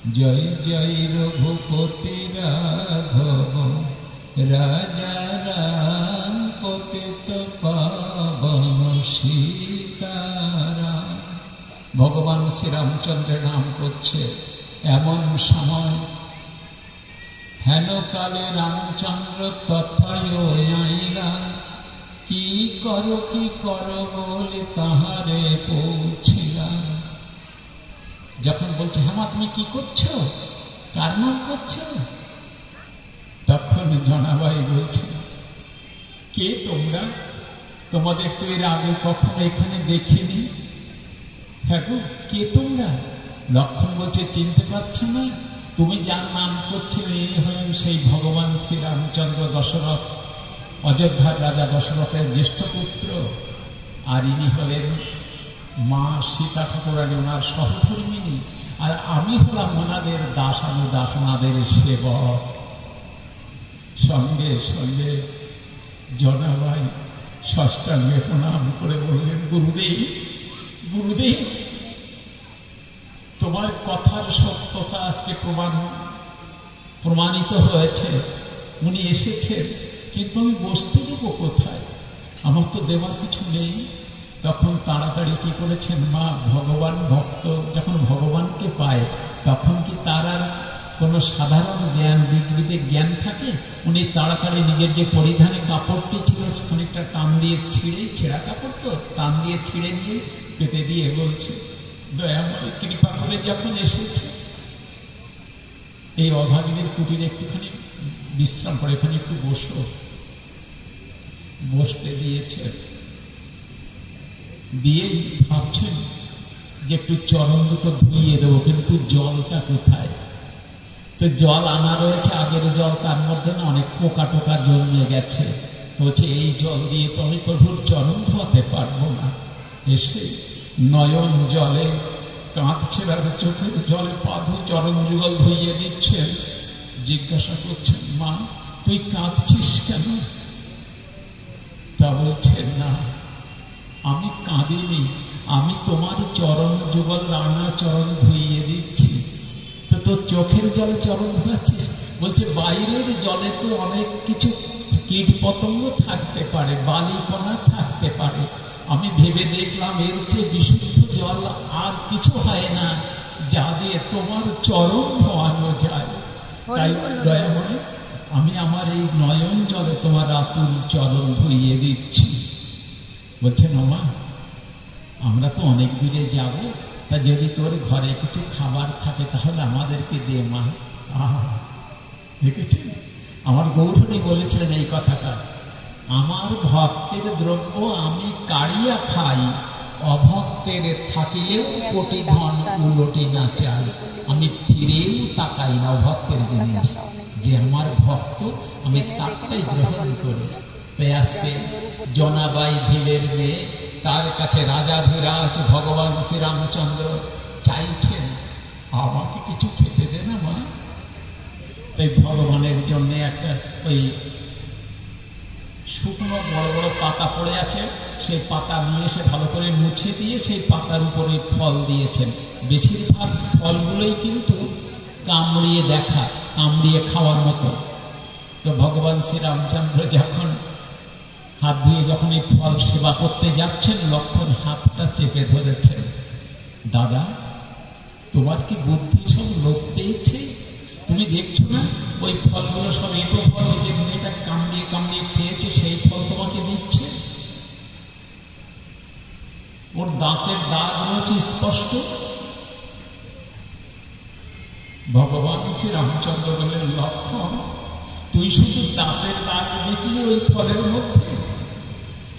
জয় জয় রঘুপতি রাঘব রাজা রাম পতিত পাবন সীতারাম। ভগবান শ্রীরামচন্দ্রের নাম করছে এমন সময়, হেন কালে রামচন্দ্র তথায় আইলা, কি করো বলে তাহারে পৌঁছিলা। যখন বলছে হ্যাঁ তুমি কি করছো, কার নাম করছো, তখন জনাবাই বলছে কে তোমরা, তোমাদের তো এর আগে কখনো এখানে দেখিনি। হ্যাঁ গো কে তোমরা? লক্ষণ বলছে চিনতে পারছো না? তুমি যার নাম করছিলে এই হলেন সেই ভগবান শ্রীরামচন্দ্র, দশরথ, অযোধ্যার রাজা দশরথের জ্যেষ্ঠ পুত্র। আর ইনি হলেন মা সীতা ঠাকুরানী, ওনার সহধর্মিনী। আর আমি হলাম ওনাদের দাসানুদাস, ওনাদের সেবক। সঙ্গে সঙ্গে জনাবাই ষষ্ঠাঙ্গে প্রণাম করে বললেন, গুরুদেব গুরুদেব, তোমার কথার সত্যতা আজকে প্রমাণিত হয়েছে। উনি এসেছেন, কিন্তু আমি বসতে দেব কোথায়? আমার তো দেওয়ার কিছু নেই। তখন তাড়াতাড়ি কি করেছেন মা, ভগবান ভক্ত যখন ভগবানকে পায় তখন কি তার আর কোনো সাধারণ জ্ঞান দিগ্বিদিক জ্ঞান থাকে? উনি তাড়াতাড়ি নিজের যে পরিধানে কাপড়টি ছিল খানিকটা টান দিয়ে ছেঁড়া কাপড় তো টান দিয়ে ছিঁড়ে দিয়ে পেতে দিয়ে বলছে, দয়াময় কৃপা করে যখন এসেছে এই অভাগীদের কুটিরে একটুখানি বিশ্রাম করে এখানে একটু বসতে দিয়েছে। দিয়েই ভাবছেন যে একটু চরণ দুটো ধুইয়ে দেবো, কিন্তু জলটা কোথায়? তো জল আনা রয়েছে, আগের জল, তার মধ্যে না অনেক পোকা টোকা জন্মে গেছে। বলছে এই জল দিয়ে তো আমি প্রভুর চরণ ধোয়াতে পারবো না। এসে নয়ন জলে কাঁদছে, চোখের জলে পাধু চরণ যুগল ধুইয়ে দিচ্ছেন। জিজ্ঞাসা করছেন, মা তুই কাঁদছিস কেন? তা বলছেন, না আমি কাঁদিনি, আমি তোমার চরণ যুগল রাঙা চরণ ধুইয়ে দিচ্ছি। তো তোর চোখের জলে চরণ ধোয়াচ্ছিস? বলছে বাইরের জলে তো অনেক কিছু কীট পতঙ্গ থাকতে পারে, বালিকণা থাকতে পারে, আমি ভেবে দেখলাম এর চেয়ে বিশুদ্ধ জল আর কিছু হয় না যা দিয়ে তোমার চরণ ধোয়ানো যায়। তাই দয়াময় আমি আমার এই নয়ন জলে তোমার আতুল চরণ ধুইয়ে দিচ্ছি। বলছেন, মা আমরা তো অনেক দূরে যাব, তা যদি তোর ঘরে কিছু খাবার থাকে তাহলে আমাদেরকে দে মা। দেখেছেন আমার গৌরী বলেছিলেন এই কথাটা, আমার ভক্তের দ্রব্য আমি কাড়িয়া খাই, অভক্তের থাকিলেও কোটি ধন উলটি না চাই। আমি ফিরেও তাকাই না অভক্তের জিনিস, যে আমার ভক্ত আমি তারটাই গ্রহণ করি। তাই আজকে জনাবাই ভিলের মেয়ে, তার কাছে রাজাধিরাজ ভগবান শ্রীরামচন্দ্র চাইছেন আমাকে কিছু খেতে দে না মা। তাই ভগবানের জন্য একটা ওই শুকনো বড় বড় পাতা পড়ে আছে, সেই পাতা নিয়ে এসে ভালো করে মুছে দিয়ে সেই পাতার উপরে ফল দিয়েছেন। বেশিরভাগ ফলগুলোই কিন্তু কামড়িয়ে খাওয়ার মতো। তো ভগবান শ্রীরামচন্দ্র যখন হাত ধুয়ে যখন এই ফল সেবা করতে যাচ্ছেন, লক্ষণ হাতটা চেপে ধরেছেন। দাদা তোমার কি বুদ্ধি সব লোপ পেয়েছে? তুমি দেখছো না ওই ফলগুলো সব এঁটো ফল, ওই যে মেয়েটা কামড়িয়ে খেয়েছে সেই ফল তোমাকে দিচ্ছে। ওর দাঁতের দাগ রয়েছে স্পষ্ট। ভগবান শ্রীরামচন্দ্র বললেন, লক্ষণ তুই শুধু দাঁতের দাগ দেখলি ওই ফলের মধ্যে,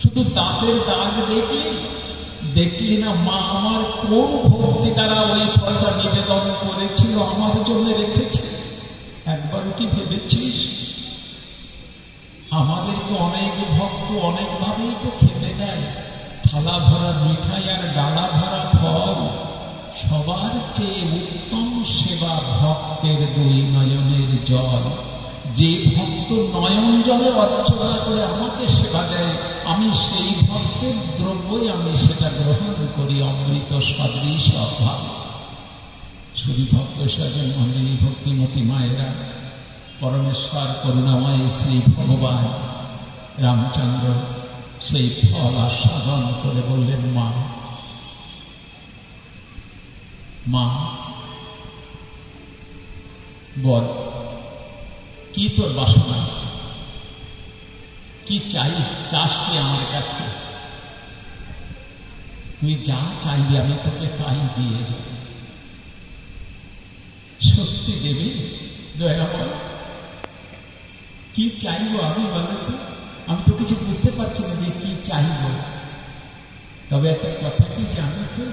শুধু দাঁতের দাগ দেখলি না মা আমার কোন ভক্তি দ্বারা ওই ফলটা নিবেদন করেছিল, আমার জন্য রেখেছে। একবার কি ভেবেছিস? আমাদেরকে অনেক ভক্ত অনেকভাবেই তো খেতে দেয়, থালা ভরা মিঠাই আর ডালা ভরা ফল। সবার চেয়ে উত্তম সেবা ভক্তের দুই নয়নের জল। যে ভক্ত নয়ন জলে অর্চনা করে আমাকে সেবা দেয়, আমি সেই ভক্তের দ্রব্যই আমি সেটা গ্রহণ করি অমৃত সদৃশ অভাব। শুধু ভক্ত স্বজন মন্দিনী ভক্তিমতী মায়েরা, পরমেশ্বর করুণাময় শ্রী ভগবান রামচন্দ্র সেই ফল আস্বাদন করে বললেন, মা মা বল, কি তোর বাসনা, কি চাস তুই আমার কাছে? তুই যা চাইবি আমি তোকে তাই দিয়ে যাব। সত্যি দেবী দয়াময়, কি চাইবো আমি বলে তো? আমি তো কিছু বুঝতে পারছি না যে কি চাইব। তবে একটা কথা কি জানো তো,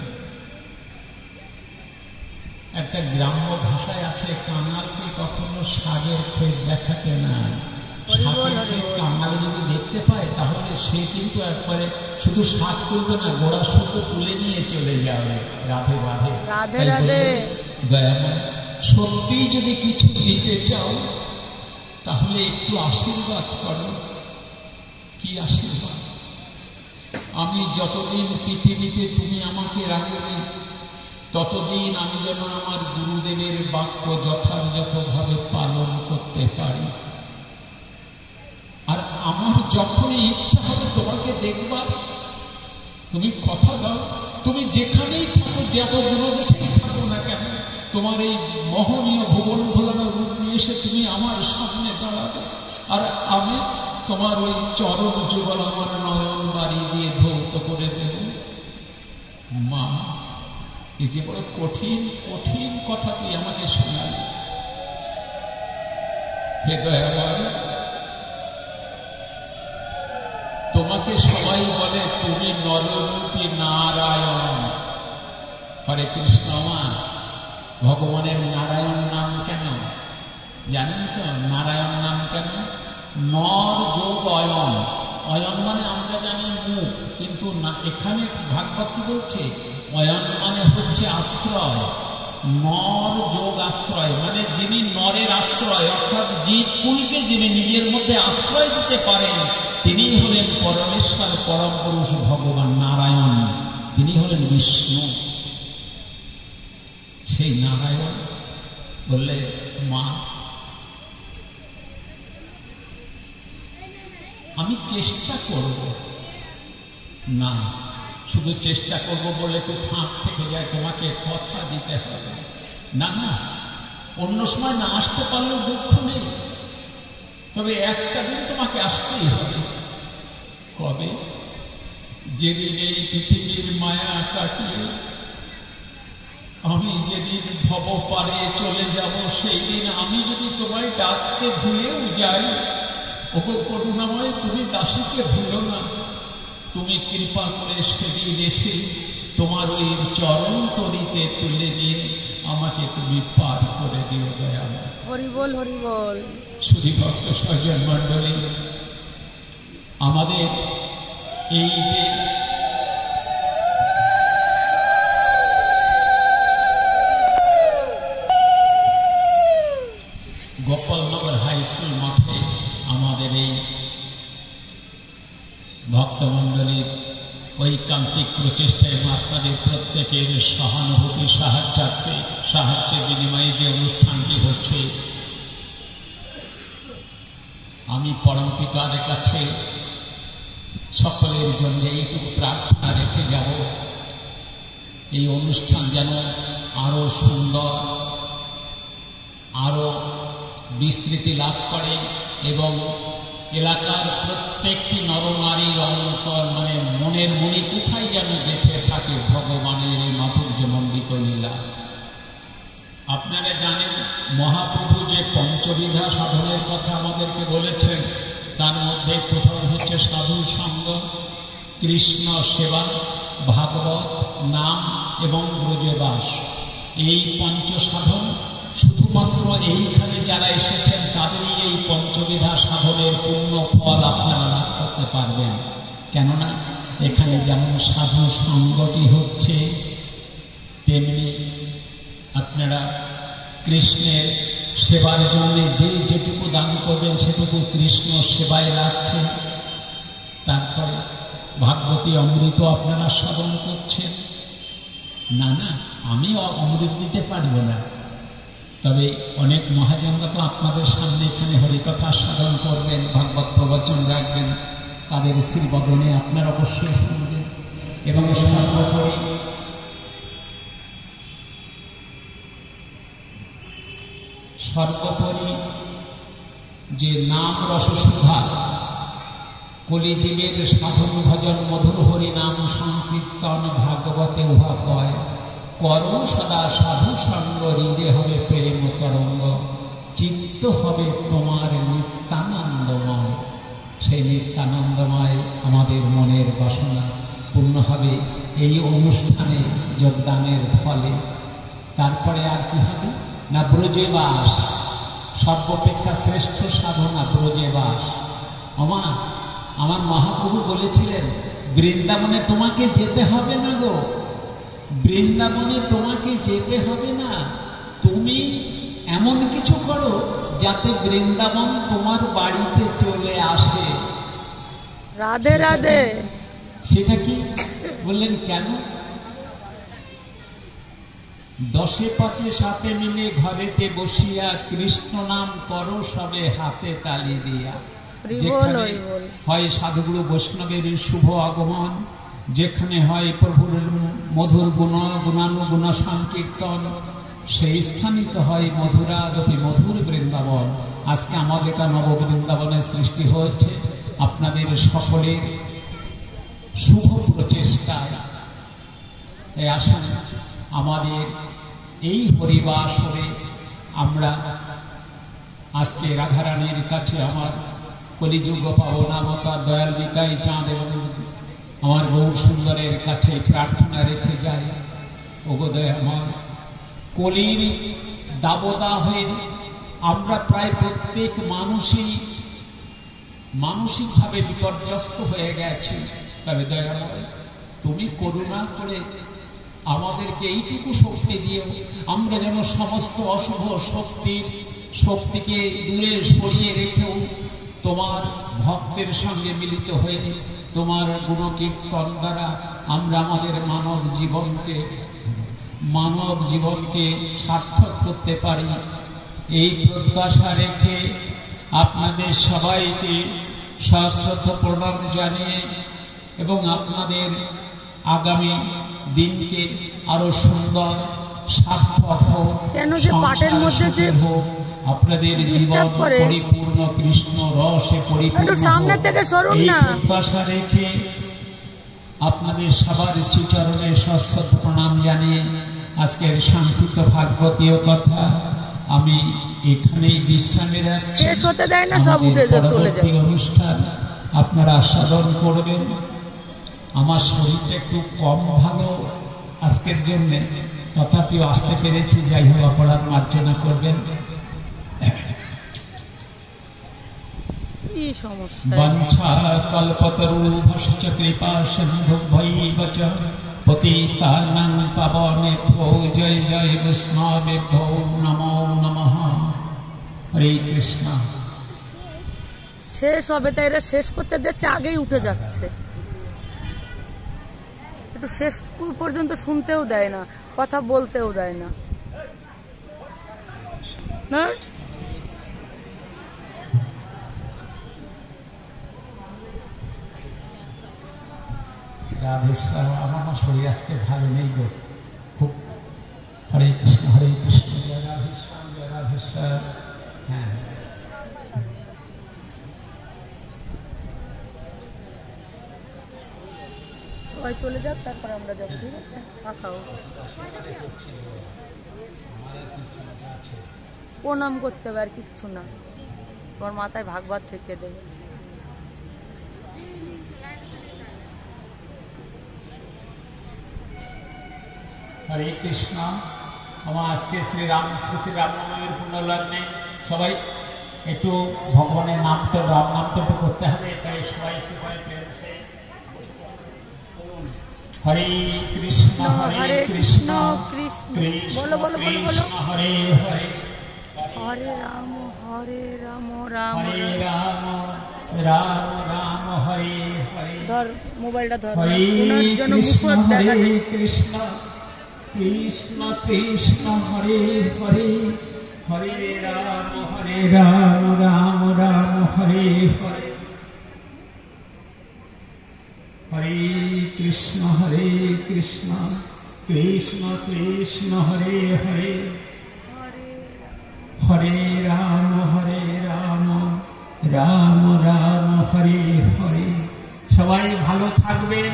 একটা গ্রাম্য ভাষায় আছে, কাঙালকে কখনো শাকের ক্ষেত দেখাতে নাই। শাকের ক্ষেত কাঙালি যদি দেখতে পায় তাহলে সে কিন্তু একবারে শুধু শাক তুলবে না, গোড়া শুধু তুলে নিয়ে চলে যাবে। রাধে রাধে রাধে। দয়াময়, সত্যি যদি কিছু দিতে চাও তাহলে একটু আশীর্বাদ করো। কি আশীর্বাদ? আমি যতদিন পৃথিবীতে তুমি আমাকে রাখবে ততদিন আমি যেন আমার গুরুদেবের বাক্য যথাযথভাবে পালন করতে পারি। আর আমার যখনই ইচ্ছা হবে তোমাকে দেখবার, তুমি কথা দাও, তুমি যেখানেই থাকো, যত দূরদেশেই থাকো না কেন, তোমার এই মোহনীয় ভুবন ভোলানো রূপ নিয়ে এসে তুমি আমার সামনে দাঁড়াবে, আর আমি তোমার ওই চরণ যুগল আমার নয়ন বাড়ি দিয়ে ধৌত করে দেব। মা, এই যে বড় কঠিন কঠিন কথা তুই আমাকে শোনালি। হে দয়াময়, তোমাকে সবাই বলে তুমি নররূপী নারায়ণ। হরে কৃষ্ণ। মা, ভগবানের নারায়ণ নাম কেন জানেন তো? নারায়ণ নাম কেন? নর যোগ অয়ন। অয়ন মানে আমরা জানি মুখ, কিন্তু না, এখানে ভাগবত কি বলছে? অয়ন মানে হচ্ছে আশ্রয়। নর যোগ আশ্রয় মানে যিনি নরের আশ্রয়, অর্থাৎ জীবকুলকে যিনি নিজের মধ্যে আশ্রয় দিতে পারেন, তিনি হলেন পরমেশ্বর পরম পুরুষ ভগবান নারায়ণ। তিনি হলেন বিষ্ণু। সেই নারায়ণ বললে, মা আমি চেষ্টা করব না। শুধু চেষ্টা করব বলে একটু ফাঁক থেকে যায়, তোমাকে কথা দিতে হবে। না না, অন্য সময় না আসতে পারলেও দুঃখ নেই, তবে একটা দিন তোমাকে আসতেই হবে। কবে? যেদিন এই পৃথিবীর মায়া কাটিয়ে আমি যেদিন ভব পারে চলে যাব, সেই দিন আমি যদি তোমায় ডাকতে ভুলেও যাই, ওগো করুণাময় তুমি দাসীকে ভুলো না। তুমি কৃপা করে সেদিন এসে তোমার ওই চরণ তরিতে তুলে নিয়ে আমাকে তুমি পার করে দিও দয়াময়। হরি বল হরি বল। শুধু ভক্ত স্বজন মণ্ডলী, আমাদের এই যে গোপালনগর হাই স্কুল মাঠে আমাদের এই ভক্তমণ্ডলীর ঐকান্তিক প্রচেষ্টায় এবং আপনাদের প্রত্যেকের সহানুভূতি সাহায্যের বিনিময়ে যে অনুষ্ঠানটি হচ্ছে, আমি পরম পিতার কাছে সকলের জন্য এইটুকু প্রার্থনা রেখে যাব, এই অনুষ্ঠান যেন আরো সুন্দর, আরো বিস্তৃতি লাভ করে এবং এলাকার প্রত্যেকটি নরনারীর অন্তর মানে মনের মনে কোথায় যেন গেঁথে থাকে ভগবানের এই মাধুর্যমণ্ডিত লীলা। আপনারা জানেন মহাপ্রভু যে পঞ্চবিধা সাধনের কথা আমাদেরকে বলেছেন, তার মধ্যে প্রথম হচ্ছে সাধু সঙ্গ, কৃষ্ণ সেবা, ভাগবত নাম এবং ব্রজবাস। এই পঞ্চ সাধন শুধুমাত্র এইখানে যারা এসেছেন তাদেরই এই পঞ্চবিধা সাধনের পূর্ণ ফল আপনারা লাভ করতে পারবেন। কেননা এখানে যেমন সাধু সঙ্গটি হচ্ছে, তেমনি আপনারা কৃষ্ণের সেবার জন্য যেটুকু দান করবেন সেটুকু কৃষ্ণ সেবায় রাখছেন। তারপরে ভাগবতী অমৃত আপনারা সাধন করছেন। না না, আমি অমৃত দিতে পারবো না, তবে অনেক মহাজনরা তো আপনাদের সামনে এখানে হরিকথা সাধন করবেন, ভাগবত প্রবচন রাখবেন, তাদের শ্রীবদনে আপনার অবশ্যই শুনবেন। এবং সর্বোপরি যে নাম রসসুধা, কলিজীবের সাধন ভজন মধুর হরি নাম সংকীর্তন ভাগবতে উহা কয়, করো সদা সাধু সঙ্গ, হৃদে হবে প্রেম তরঙ্গ, চিত্ত হবে তোমার নিত্যানন্দময়। সেই নিত্যানন্দময় আমাদের মনের বাসনা পূর্ণ হবে এই অনুষ্ঠানে যোগদানের ফলে। তারপরে আর কি হবে না, ব্রজে বাস, সর্বাপেক্ষা শ্রেষ্ঠ সাধনা ব্রজে বাস। আমার মহাপ্রভু বলেছিলেন, বৃন্দাবনে তোমাকে যেতে হবে না গো, বৃন্দাবনে তোমাকে যেতে হবে না, তুমি এমন কিছু করো যাতে বৃন্দাবন তোমার বাড়িতে চলে আসে। রাধে রাধে। সেটা কি বললেন? কেন? 10 5 7 মিলে ঘরেতে বসিয়া কৃষ্ণ নাম করো সবে হাতে তালি দিয়া। যেখানে হয় সাধুগুরু বৈষ্ণবের শুভ আগমন, যেখানে হয় প্রভুর মধুর গুণানুগুণ সংকীর্তন, সেই স্থানিত হয় মধুরাগতি মধুর বৃন্দাবন। আজকে আমাদের এটা নব বৃন্দাবনের সৃষ্টি হয়েছে আপনাদের সকলের শুভ প্রচেষ্টায়। আসুন আমাদের এই হরিবাসরে আমরা আজকে রাধারানীর কাছে, আমার কলিযুগ পাবনামতা দয়াল বিকাই চাঁদ এবং আমার গৌর সুন্দরের কাছে প্রার্থনা রেখে যাই, ওগোদয় আমার কলির দাবদাহে আমরা প্রায় প্রত্যেক মানুষই মানসিকভাবে বিপর্যস্ত হয়ে গেছি। তবে দয়াময় তুমি করুণা করে আমাদেরকে এইটুকু শক্তি দিও, আমরা যেন সমস্ত অশুভ শক্তিকে দূরে সরিয়ে রেখেও তোমার ভক্তের সঙ্গে মিলিত হয়ে তোমার গুণকীর্তন দ্বারা আমরা আমাদের মানব জীবনকে সার্থক করতে পারি। এই প্রত্যাশা রেখে আপনাদের সবাইকে সশ্রদ্ধ প্রণাম জানিয়ে এবং আপনাদের আগামী দিনকে আরো সুন্দর সার্থক হোক, আপনাদের জীবন পরিপূর্ণ কৃষ্ণ রসে পরিপূর্ণ এই প্রত্যাশা রেখে আপনাদের সবার শ্রীচরণে সশ্রদ্ধ প্রণাম জানিয়ে আজকের সংক্ষিপ্ত ভাগবতীয় কথা আমি এখানেই বিশ্রামে রাখছি। পরবর্তী অনুষ্ঠান আপনারা আস্বাদন করবেন। আমার শরীরটা একটু কম ভালো আজকের জন্য, তথাপিও আসতে পেরেছি, যাই হোক অপরাধ মার্জনা করবেন। বঞ্ছা কল্পতরুভশ্চ কৃপা সিন্ধুভ্যৈব চ পতিতানাং পাবনেভ্যো জয় জয় বৈষ্ণবেভ্যো নমো নমঃ। হরে কৃষ্ণ। শেষ হবে তাই এরা শেষ করতে যাচ্ছে, আগেই উঠে যাচ্ছে, একটু শেষ পর্যন্ত শুনতেও দেয় না, কথা বলতেও দেয় না। না আমার শরীর আজকে ভালো নেই গো, খুব। হরে কৃষ্ণ হরে কৃষ্ণ, জয় রাধেশ্যাম জয় রাধেশ্যাম। হ্যাঁ, সবাই চলে যাক, তারপর আমরা যাবো, ঠিক আছে? ফাঁকাও প্রণাম করতে হবে, আর কিচ্ছু না। তোমার মাথায় ভাগবত থেকে দেবে। হরে কৃষ্ণ। আমার আজকে শ্রী রামনবমীর পুণ্যলগ্নে সবাই একটু ভগবানের নাম তো রাম নাম তো করতে হবে, তাই সবাই একটু হরে কৃষ্ণ হরে কৃষ্ণ কৃষ্ণ কৃষ্ণ হরে হরে, হরে রাম রাম রাম রাম রাম হরে হরে। ধর মোবাইলটা ধর, হরে কৃষ্ণ হরে কৃষ্ণ কৃষ্ণ কৃষ্ণ হরে হরে হরে রাম রাম রাম হরে হরে হরে কৃষ্ণ কৃষ্ণ কৃষ্ণ হরে হরে হরে রাম রাম রাম হরে হরে। সবাই ভালো থাকবেন,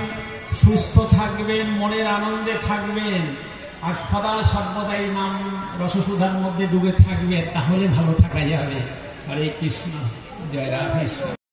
সুস্থ থাকবেন, মনের আনন্দে থাকবেন, আর সদা সর্বদাই নাম রসসুধার মধ্যে ডুবে থাকবেন, তাহলে ভালো থাকা যাবে। হরে কৃষ্ণ, জয় রাধে।